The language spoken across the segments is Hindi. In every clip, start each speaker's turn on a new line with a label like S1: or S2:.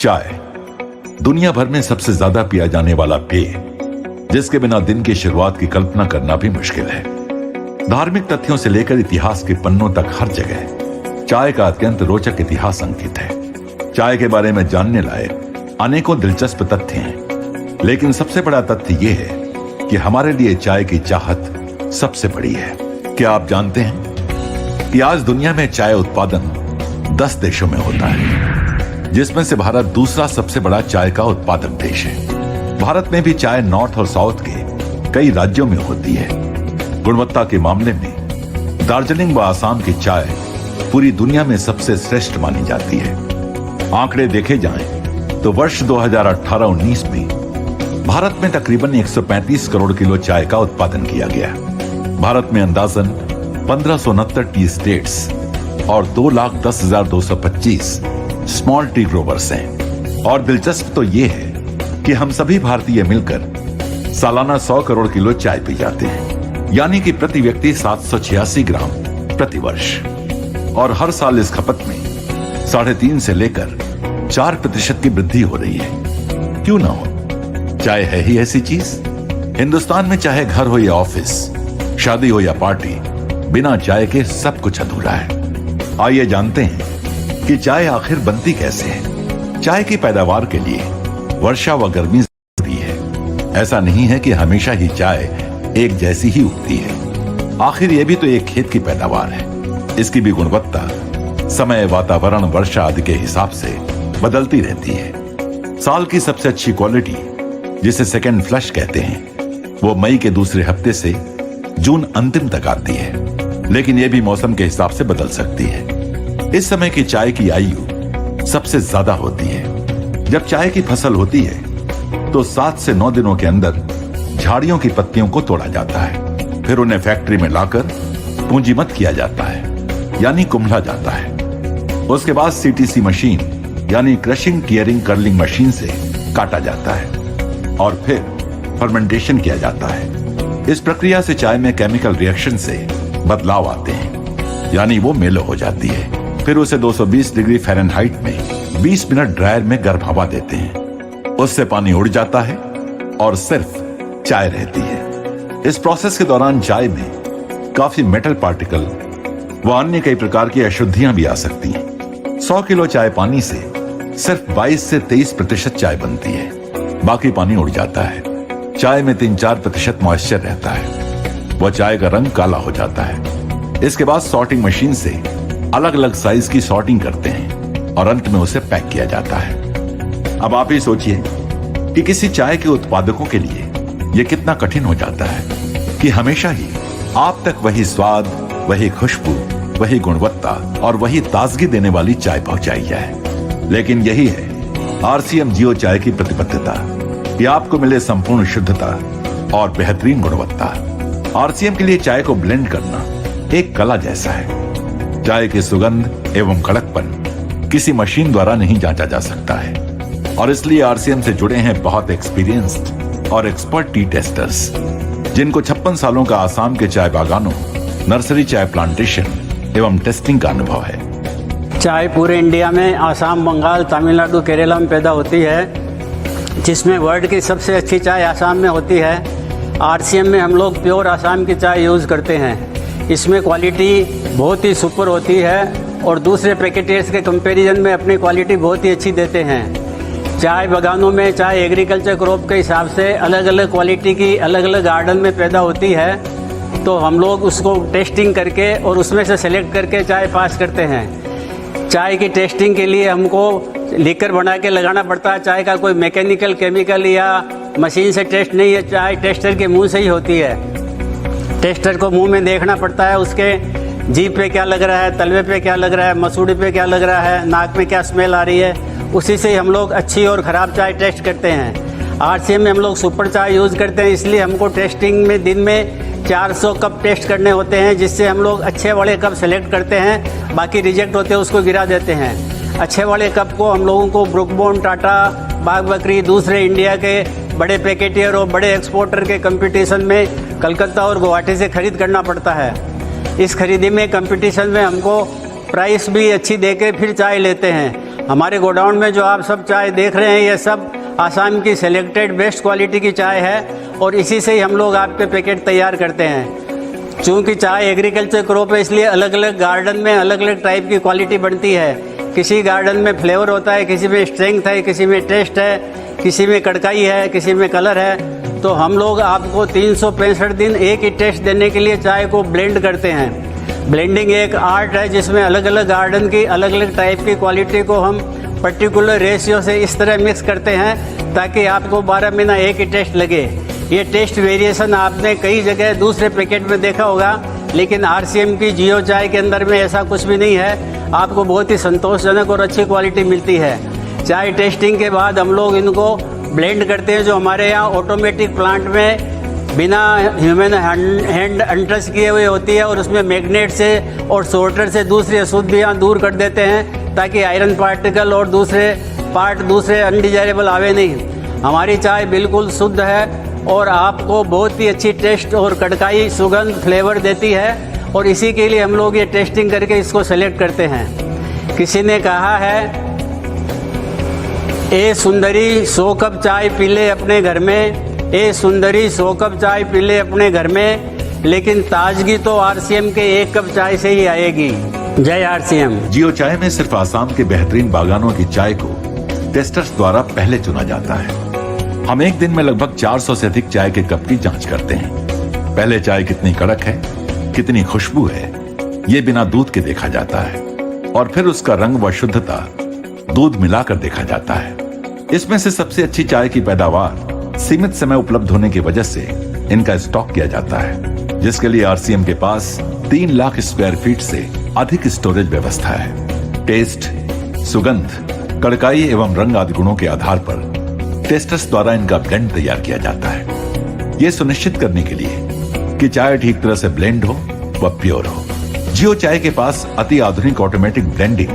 S1: चाय दुनिया भर में सबसे ज्यादा पिया जाने वाला पेय, जिसके बिना दिन की शुरुआत की कल्पना करना भी मुश्किल है। धार्मिक तथ्यों से लेकर इतिहास के पन्नों तक हर जगह चाय का अत्यंत रोचक इतिहास अंकित है। चाय के बारे में जानने लायक अनेकों दिलचस्प तथ्य हैं, लेकिन सबसे बड़ा तथ्य यह है कि हमारे लिए चाय की चाहत सबसे बड़ी है। क्या आप जानते हैं कि आज दुनिया में चाय उत्पादन 10 देशों में होता है, जिसमें से भारत दूसरा सबसे बड़ा चाय का उत्पादक देश है। भारत में भी चाय नॉर्थ और साउथ के कई राज्यों में होती है। गुणवत्ता के मामले में दार्जिलिंग व आसाम की चाय पूरी दुनिया में सबसे श्रेष्ठ मानी जाती है। आंकड़े देखे जाएं तो वर्ष 2018-19 में भारत में तकरीबन 135 करोड़ किलो चाय का उत्पादन किया गया। भारत में अंदाजन 1569 टी स्टेट्स और 2,10,225 स्मॉल टी ग्रोवर्स हैं। और दिलचस्प तो यह है कि हम सभी भारतीय मिलकर सालाना 100 करोड़ किलो चाय पी जाते हैं, यानी कि प्रति व्यक्ति 786 ग्राम प्रति वर्ष। और हर साल इस खपत में 3.5 से लेकर 4% की वृद्धि हो रही है। क्यों ना हो, चाय है ही ऐसी चीज। हिंदुस्तान में चाहे घर हो या ऑफिस, शादी हो या पार्टी, बिना चाय के सब कुछ अधूरा है। आइए जानते हैं कि चाय आखिर बनती कैसे है। चाय की पैदावार के लिए वर्षा व गर्मी जरूरी है। ऐसा नहीं है कि हमेशा ही चाय एक जैसी ही उगती है। आखिर यह भी तो एक खेत की पैदावार है। इसकी भी गुणवत्ता समय, वातावरण, वर्षा आदि के हिसाब से बदलती रहती है। साल की सबसे अच्छी क्वालिटी, जिसे सेकेंड फ्लश कहते हैं, वो मई के दूसरे हफ्ते से जून अंतिम तक आती है, लेकिन यह भी मौसम के हिसाब से बदल सकती है। इस समय की चाय की आयु सबसे ज्यादा होती है। जब चाय की फसल होती है तो 7 से 9 दिनों के अंदर झाड़ियों की पत्तियों को तोड़ा जाता है। फिर उन्हें फैक्ट्री में लाकर पूंजीमत किया जाता है, यानी कुम्हला जाता है। उसके बाद सीटीसी मशीन यानी क्रशिंग टियरिंग कर्लिंग मशीन से काटा जाता है और फिर फर्मेंटेशन किया जाता है। इस प्रक्रिया से चाय में केमिकल रिएक्शन से बदलाव आते हैं, यानी वो मेलो हो जाती है। फिर उसे 220 डिग्री फ़ारेनहाइट में 20 मिनट ड्रायर में गर्म हवा देते हैं। उससे पानी उड़ जाता है और सिर्फ चाय रहती है। इस प्रोसेस के दौरान चाय में काफी मेटल पार्टिकल व अन्य कई प्रकार की अशुद्धियां भी आ सकती हैं। 100 किलो चाय पानी से सिर्फ 22 से 23% चाय बनती है, बाकी पानी उड़ जाता है। चाय में 3-4% मॉइस्चर रहता है। वह चाय का रंग काला हो जाता है। इसके बाद सॉर्टिंग मशीन से अलग अलग साइज की सॉर्टिंग करते हैं और अंत में उसे पैक किया जाता है। अब आप ही सोचिए कि किसी चाय के उत्पादकों के लिए यह कितना कठिन हो जाता है कि हमेशा ही आप तक वही स्वाद, वही खुशबू, वही गुणवत्ता और वही ताजगी देने वाली चाय पहुंचाई जाए। लेकिन यही है आरसीएम जियो चाय की प्रतिबद्धता कि आपको मिले संपूर्ण शुद्धता और बेहतरीन गुणवत्ता। आरसीएम के लिए चाय को ब्लेंड करना एक कला जैसा है। चाय की सुगंध एवं कड़कपन किसी मशीन द्वारा नहीं जांचा जा सकता है, और इसलिए आरसीएम से जुड़े हैं बहुत एक्सपीरियंस्ड और एक्सपर्ट टी टेस्टर्स, जिनको 56 सालों का आसाम के चाय बागानों, नर्सरी चाय प्लांटेशन एवं टेस्टिंग का अनुभव है।
S2: चाय पूरे इंडिया में आसाम, बंगाल, तमिलनाडु, केरला में पैदा होती है, जिसमें वर्ल्ड की सबसे अच्छी चाय आसाम में होती है। आरसीएम में हम लोग प्योर आसाम की चाय यूज़ करते हैं। इसमें क्वालिटी बहुत ही सुपर होती है और दूसरे पैकेटर्स के कंपैरिजन में अपनी क्वालिटी बहुत ही अच्छी देते हैं। चाय बागानों में चाय एग्रीकल्चर क्रॉप के हिसाब से अलग अलग क्वालिटी की अलग अलग गार्डन में पैदा होती है, तो हम लोग उसको टेस्टिंग करके और उसमें से सेलेक्ट करके चाय पास करते हैं। चाय की टेस्टिंग के लिए हमको लीकर बना के लगाना पड़ता है। चाय का कोई मैकेनिकल, केमिकल या मशीन से टेस्ट नहीं है, चाय टेस्टर के मुँह से ही होती है। टेस्टर को मुंह में देखना पड़ता है, उसके जीभ पे क्या लग रहा है, तलवे पे क्या लग रहा है, मसूड़ी पे क्या लग रहा है, नाक में क्या स्मेल आ रही है, उसी से हम लोग अच्छी और ख़राब चाय टेस्ट करते हैं। आरसीएम में हम लोग सुपर चाय यूज़ करते हैं, इसलिए हमको टेस्टिंग में दिन में 400 कप टेस्ट करने होते हैं, जिससे हम लोग अच्छे वाले कप सेलेक्ट करते हैं। बाकी रिजेक्ट होते हैं उसको गिरा देते हैं। अच्छे वाले कप को हम लोगों को ब्रुक बॉन्ड, टाटा, बाग बकरी, दूसरे इंडिया के बड़े पैकेटियर और बड़े एक्सपोर्टर के कंपटीशन में कलकत्ता और गुवाहाटी से खरीद करना पड़ता है। इस खरीदी में कंपटीशन में हमको प्राइस भी अच्छी देके फिर चाय लेते हैं। हमारे गोडाउन में जो आप सब चाय देख रहे हैं ये सब आसाम की सेलेक्टेड बेस्ट क्वालिटी की चाय है और इसी से ही हम लोग आपके पैकेट तैयार करते हैं। चूँकि चाय एग्रीकल्चर क्रॉप है इसलिए अलग अलग गार्डन में अलग अलग टाइप की क्वालिटी बनती है। किसी गार्डन में फ्लेवर होता है, किसी में स्ट्रेंथ है, किसी में टेस्ट है, किसी में कड़काई है, किसी में कलर है। तो हम लोग आपको 365 दिन एक ही टेस्ट देने के लिए चाय को ब्लेंड करते हैं। ब्लेंडिंग एक आर्ट है जिसमें अलग अलग गार्डन की अलग अलग टाइप की क्वालिटी को हम पर्टिकुलर रेशियो से इस तरह मिक्स करते हैं ताकि आपको 12 महीना एक ही टेस्ट लगे। ये टेस्ट वेरिएशन आपने कई जगह दूसरे पैकेट में देखा होगा, लेकिन आरसीएम की जियो चाय के अंदर में ऐसा कुछ भी नहीं है। आपको बहुत ही संतोषजनक और अच्छी क्वालिटी मिलती है। चाय टेस्टिंग के बाद हम लोग इनको ब्लेंड करते हैं, जो हमारे यहाँ ऑटोमेटिक प्लांट में बिना ह्यूमन हैंड अनटच किए हुए होती है और उसमें मैग्नेट से और सोर्टर से दूसरी अशुद्धियाँ दूर कर देते हैं ताकि आयरन पार्टिकल और दूसरे अनडिजायरेबल आवे नहीं। हमारी चाय बिल्कुल शुद्ध है और आपको बहुत ही अच्छी टेस्ट और कड़काई सुगंध फ्लेवर देती है और इसी के लिए हम लोग ये टेस्टिंग करके इसको सेलेक्ट करते हैं। किसी ने कहा है ए सुंदरी 100 कप चाय पी ले अपने घर में, ए सुंदरी 100 कप चाय पी ले अपने घर में, लेकिन ताजगी तो आरसीएम के 1 कप चाय से ही आएगी। जय आरसीएम।
S1: जियो चाय में सिर्फ आसाम के बेहतरीन बागानों की चाय को टेस्टर्स द्वारा पहले चुना जाता है। हम एक दिन में लगभग 400 से अधिक चाय के कप की जांच करते हैं। पहले चाय कितनी कड़क है, कितनी खुशबू है, ये बिना दूध के देखा जाता है और फिर उसका रंग व शुद्धता दूध मिलाकर देखा जाता है। इसमें से सबसे अच्छी चाय की पैदावार सीमित समय उपलब्ध होने की वजह से इनका स्टॉक किया जाता है, जिसके लिए आरसीएम के पास 3 लाख स्क्वायर फीट से अधिक स्टोरेज व्यवस्था है। टेस्ट, सुगंध, कड़काई एवं रंग आदि गुणों के आधार पर टेस्टर्स द्वारा इनका ब्लेंड तैयार किया जाता है, ये सुनिश्चित करने के लिए कि चाय ठीक तरह से ब्लेंड हो व प्योर हो। जियो चाय के पास अति आधुनिक ऑटोमेटिक ब्लेंडिंग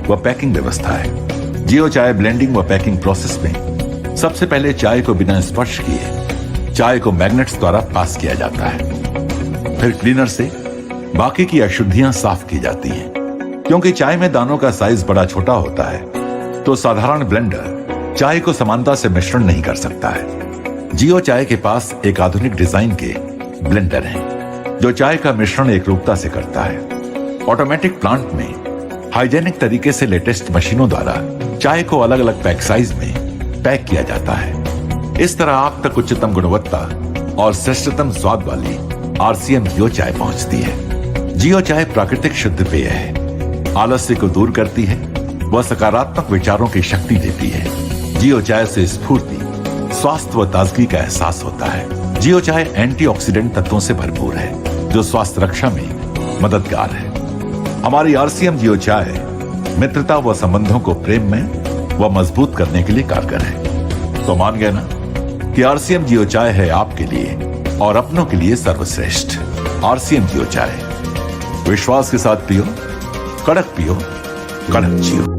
S1: व पैकिंग व्यवस्था है। जियो चाय ब्लेंडिंग व पैकिंग प्रोसेस में सबसे पहले चाय को बिना स्पर्श किए चाय को मैग्नेट्स द्वारा पास किया जाता है। फिर क्लीनर से बाकी की अशुद्धियां साफ की जाती हैं। क्योंकि चाय में दानों का साइज बड़ा छोटा होता है तो साधारण ब्लेंडर चाय को समानता से मिश्रण नहीं कर सकता है। जियो चाय के पास एक आधुनिक डिजाइन के ब्लेंडर हैं जो चाय का मिश्रण एकरूपता से करता है। ऑटोमेटिक प्लांट में हाइजेनिक तरीके से लेटेस्ट मशीनों द्वारा चाय को अलग अलग पैक साइज में पैक किया जाता है। इस तरह आप तक उच्चतम गुणवत्ता और श्रेष्ठतम स्वाद वाली आरसीएम जियो चाय पहुंचती है। जियो चाय प्राकृतिक शुद्ध पेय है, आलस्य को दूर करती है व सकारात्मक विचारों की शक्ति देती है। जियो चाय से स्फूर्ति, स्वास्थ्य व ताजगी का एहसास होता है। जियो चाय एंटीऑक्सीडेंट तत्वों से भरपूर है जो स्वास्थ्य रक्षा में मददगार है। हमारी आरसीएम जियो चाय मित्रता व संबंधों को प्रेम में व मजबूत करने के लिए कारगर है। तो मान गए ना कि आरसीएम जियो चाय है आपके लिए और अपनों के लिए सर्वश्रेष्ठ। आरसीएम जियो चाय विश्वास के साथ पियो, कड़क पियो, कड़क जियो।